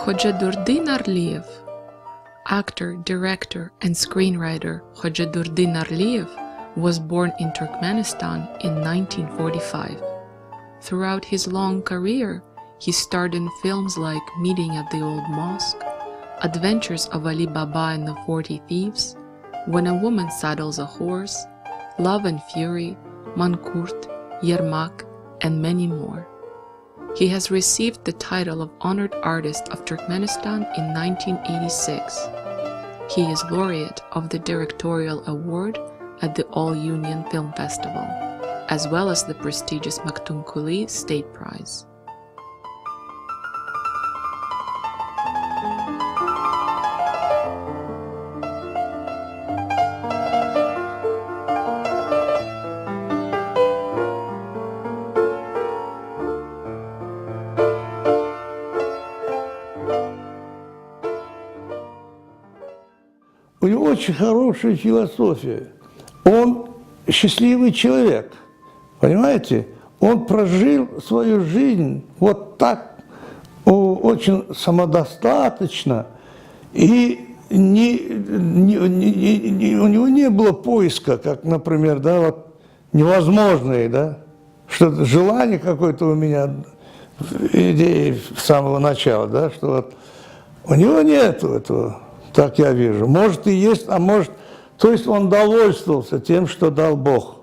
Khojadurdin Arliev. Actor, director, and screenwriter Khojadurdin Arliev was born in Turkmenistan in 1945. Throughout his long career, he starred in films like Meeting at the Old Mosque, Adventures of Ali Baba and the 40 Thieves, When a Woman Saddles a Horse, Love and Fury, Mankurt, Yermak, and many more. He has received the title of Honored Artist of Turkmenistan in 1986. He is laureate of the Directorial Award at the All-Union Film Festival, as well as the prestigious Maktumkuli State Prize. У него очень хорошая философия. Он счастливый человек, понимаете? Он прожил свою жизнь вот так, очень самодостаточно, и у него не было поиска, как, например, да, вот невозможные, да, что-то, желание какое-то у меня, идеи с самого начала, да, что вот у него нету этого. Так я вижу. Может и есть, а может... То есть он довольствовался тем, что дал Бог.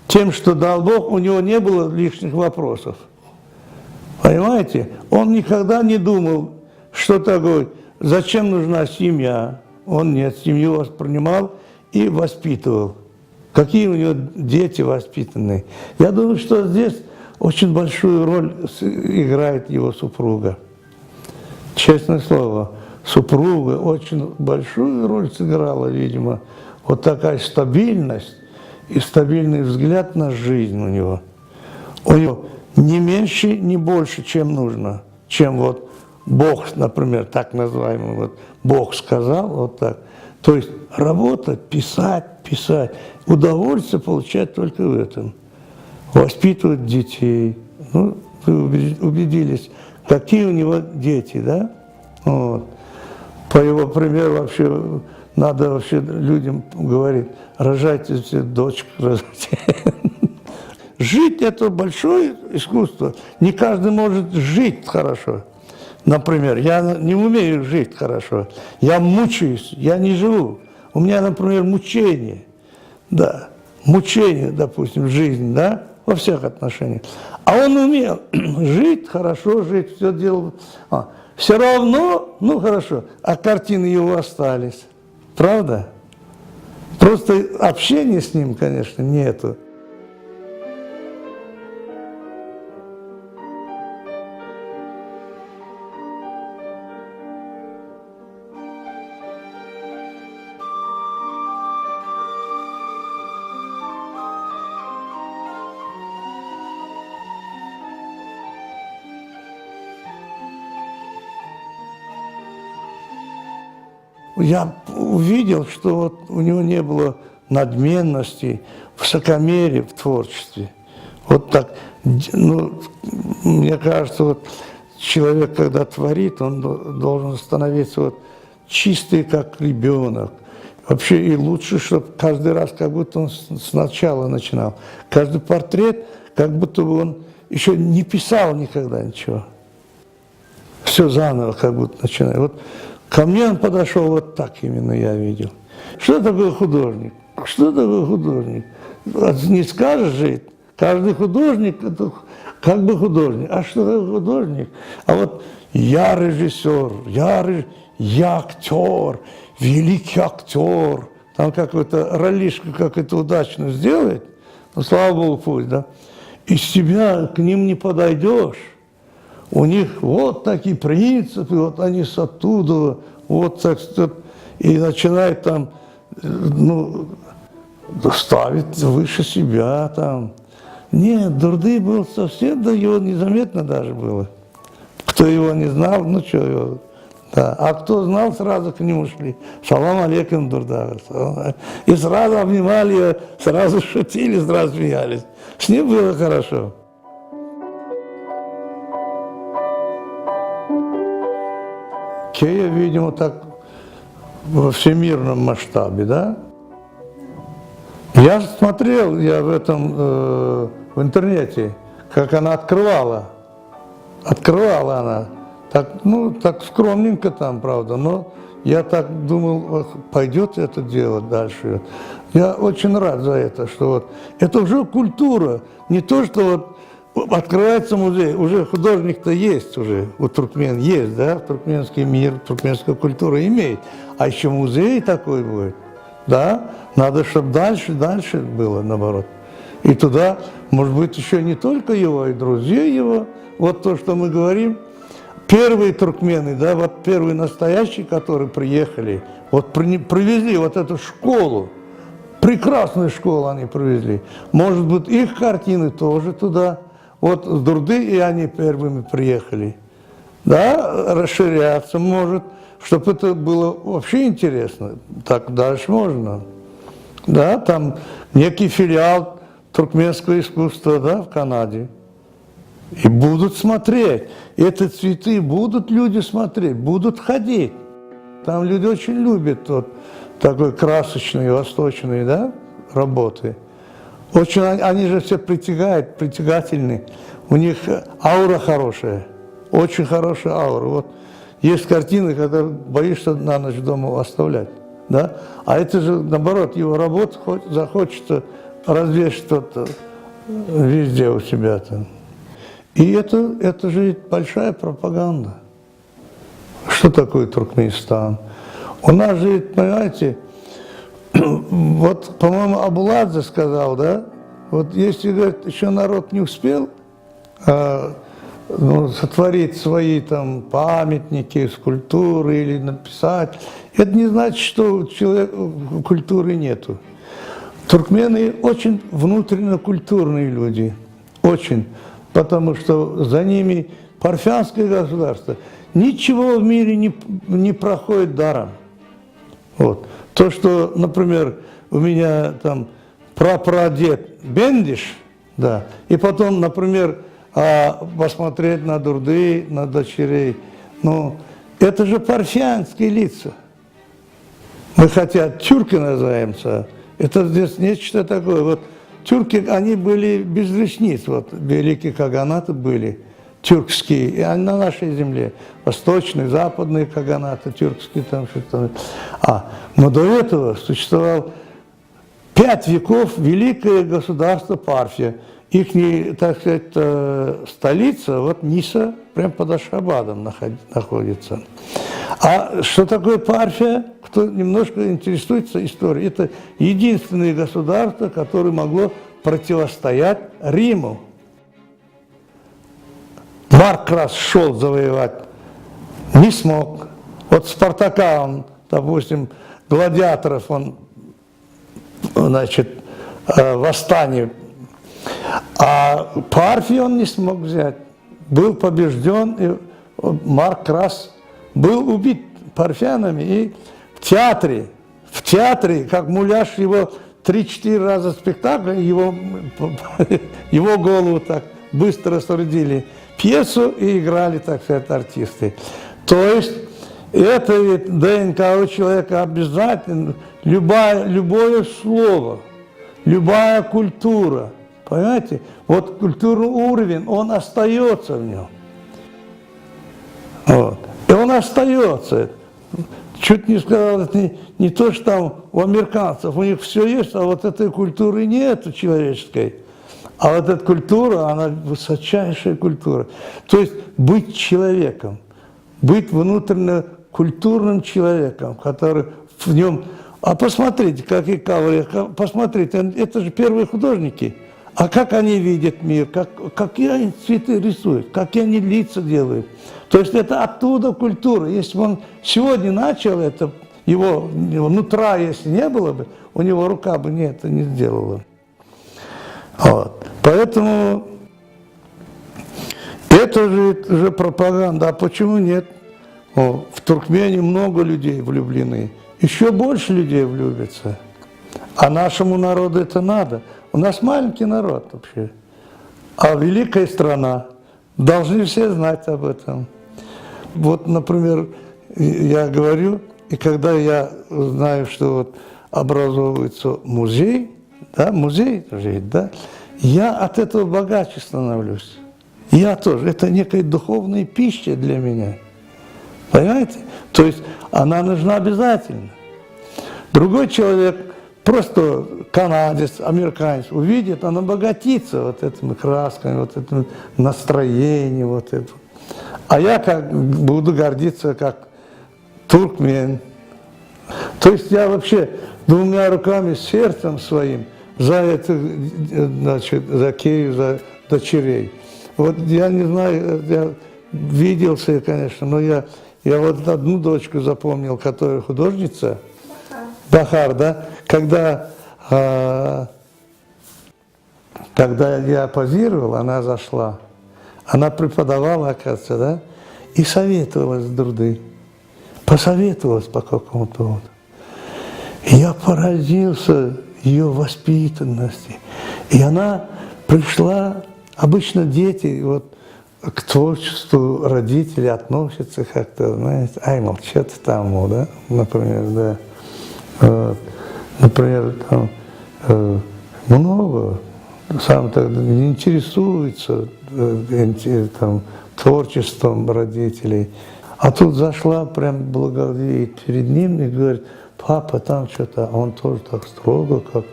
Тем, что дал Бог, у него не было лишних вопросов. Понимаете? Он никогда не думал, что такое, зачем нужна семья. Он нет, семью воспринимал и воспитывал. Какие у него дети воспитанные. Я думаю, что здесь очень большую роль играет его супруга. Честное слово. Супруга очень большую роль сыграла, видимо, вот такая стабильность и стабильный взгляд на жизнь у него. У него не меньше, не больше, чем нужно, чем вот Бог, например, так называемый, вот Бог сказал, вот так. То есть работать, писать, писать, удовольствие получать только в этом. Воспитывать детей. Ну, вы убедились, какие у него дети, да? Вот. По его примеру вообще надо вообще людям говорить, рожайте все дочек, рожайте. Жить – это большое искусство. Не каждый может жить хорошо. Например, я не умею жить хорошо. Я мучаюсь, я не живу. У меня, например, мучение. Да, мучение, допустим, в жизни, да, во всех отношениях. А он умел жить хорошо, жить, все делал. Все равно, ну хорошо, а картины его остались. Правда? Просто общения с ним, конечно, нету. Я увидел, что вот у него не было надменности, высокомерия в творчестве. Вот так, ну, мне кажется, вот человек, когда творит, он должен становиться вот чистый, как ребенок. Вообще и лучше, чтобы каждый раз, как будто он сначала начинал. Каждый портрет, как будто бы он еще не писал никогда ничего. Все заново, как будто начинает. Вот ко мне он подошел вот так именно, я видел. Что такое художник? Что такое художник? Не скажешь же, каждый художник, это как бы художник. А что такое художник? А вот я режиссер, я актер, великий актер. Там какую-то ролишку какую-то удачную сделает, ну, слава Богу, пусть, да. Из себя к ним не подойдешь. У них вот такие принципы, вот они с оттуда, вот так, и начинают там, ну, ставить выше себя там. Нет, Дурды был совсем, да его незаметно даже было. Кто его не знал, ну что его, да. А кто знал, сразу к нему шли. Салам алейкум, Дурда. И сразу обнимали его, сразу шутили, сразу смеялись. С ним было хорошо. Бакея, видимо, так во всемирном масштабе, да? Я смотрел, я в этом, в интернете, как она открывала. Открывала она. Так, ну, так скромненько там, правда, но я так думал, пойдет это дело дальше. Я очень рад за это, что вот это уже культура, не то, что вот открывается музей, уже художник-то есть уже, у туркмен есть, да, туркменский мир, туркменская культура имеет, а еще музей такой будет, да, надо, чтобы дальше было, наоборот. И туда, может быть, еще не только его, и друзей его, вот то, что мы говорим, первые туркмены, да, вот первые настоящие, которые приехали, вот привезли вот эту школу, прекрасную школу они привезли. Может быть, их картины тоже туда. Вот с Дурды и они первыми приехали. Да, расширяться может, чтобы это было вообще интересно. Так дальше можно. Да, там некий филиал туркменского искусства, да, в Канаде. И будут смотреть. Эти цветы будут люди смотреть, будут ходить. Там люди очень любят вот такой красочные, восточные, да, работы. Очень они же все притягательны. У них аура хорошая, очень хорошая аура. Вот есть картины, которые боишься на ночь дома оставлять, да? А это же, наоборот, его работа захочется развешать что-то везде у себя там. И это же большая пропаганда. Что такое Туркменистан? У нас же, понимаете, вот, по-моему, Абуладзе сказал, да, вот если, говорит, еще народ не успел сотворить свои там памятники, скульптуры или написать, это не значит, что у человека культуры нету. Туркмены очень внутренне культурные люди, очень, потому что за ними парфянское государство. Ничего в мире не проходит даром. Вот. То, что, например, у меня там прапрадед Бендиш, да, и потом, например, посмотреть на Дурды, на дочерей, ну, это же парфянские лица. Мы хотя тюрки называемся, это здесь нечто такое. Вот тюрки, они были без ресниц, вот великие каганаты были тюркские, и они на нашей земле, восточные, западные каганаты, тюркские там что-то. Но до этого существовало 5 веков великое государство Парфия. Их, так сказать, столица, вот Ниса, прямо под Ашхабадом находится. А что такое Парфия? Кто немножко интересуется историей, это единственное государство, которое могло противостоять Риму. Марк раз шел завоевать, не смог. Вот Спартака, он, допустим, гладиаторов, он, значит, восстание. А Парфию он не смог взять. Был побежден, и Марк Крас был убит парфянами. И в театре, как муляж его 3-4 раза спектакль, его голову так быстро соорудили пьесу и играли, так сказать, артисты. То есть это ДНК у человека обязательно, любое слово, любая культура. Понимаете? Вот культурный уровень, он остается в нем. Вот. И он остается. Чуть не сказал, это не то, что там у американцев, у них все есть, а вот этой культуры нет человеческой. А вот эта культура, она высочайшая культура. То есть быть человеком, быть внутренне культурным человеком, который в нем... А посмотрите, какие кавры, посмотрите, это же первые художники. А как они видят мир, какие они цветы рисуют, какие они лица делают. То есть это оттуда культура. Если бы он сегодня начал это, его нутра, если не было бы, у него рука бы это не сделала. Вот. Поэтому это же пропаганда. А почему нет? В Туркмении много людей влюблены. Еще больше людей влюбится. А нашему народу это надо. У нас маленький народ вообще, а великая страна. Должны все знать об этом. Вот, например, я говорю, и когда я знаю, что вот образовывается музей, да, музей же, да, я от этого богаче становлюсь. Я тоже. Это некая духовная пища для меня. Понимаете? То есть она нужна обязательно. Другой человек, просто канадец, американец, увидит, он обогатится вот этими красками, вот этим настроением, вот это. А я как буду гордиться как туркмен. То есть я вообще двумя руками, сердцем своим за это, значит, за Киев, за дочерей. Вот я не знаю, я виделся, конечно, но я вот одну дочку запомнил, которая художница, Бахар, да, когда я позировал, она зашла, она преподавала, оказывается, да, и советовалась с Дурды, посоветовалась по какому-то поводу. И я поразился ее воспитанности. И она пришла, обычно дети вот к творчеству родители относятся как-то, знаете, ай, мол, что ты там, мол, да, например, да. Вот. Например, там много, сам так не интересуется там, творчеством родителей. А тут зашла, прям благоговеет перед ним и говорит: папа, там что-то, а он тоже так строго, как,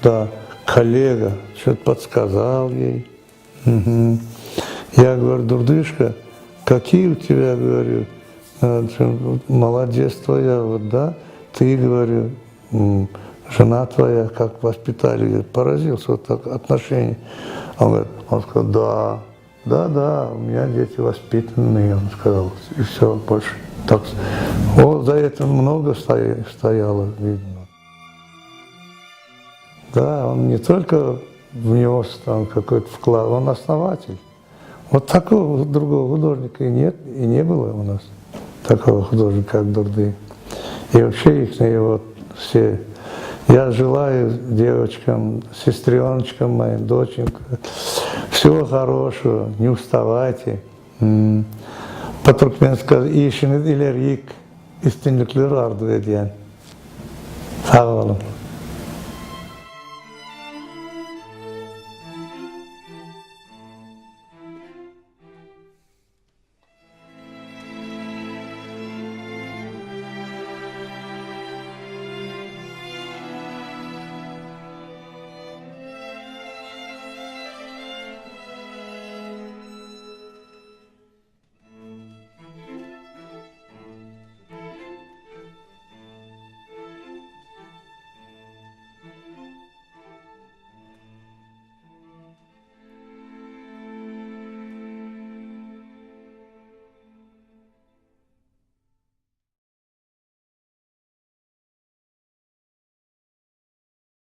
да, коллега, что-то подсказал ей. Угу. Я говорю: Дурдышка, какие у тебя, говорю, молодец твоя, вот, да, ты, говорю, жена твоя, как воспитали, я поразился, вот так отношения. Он сказал: да, у меня дети воспитанные, он сказал, и все, больше. Так, вот за этим много стояло, видно. Да, он не только внес там какой-то вклад, он основатель. Вот такого другого художника и нет, и не было у нас такого художника, как Дурды. И вообще их вот все. Я желаю девочкам, сестреночкам моим, доченькам всего хорошего, не уставайте. По-туркменски işiniz ilerik, üstünlükleri arzu ediyen. Sağ olun.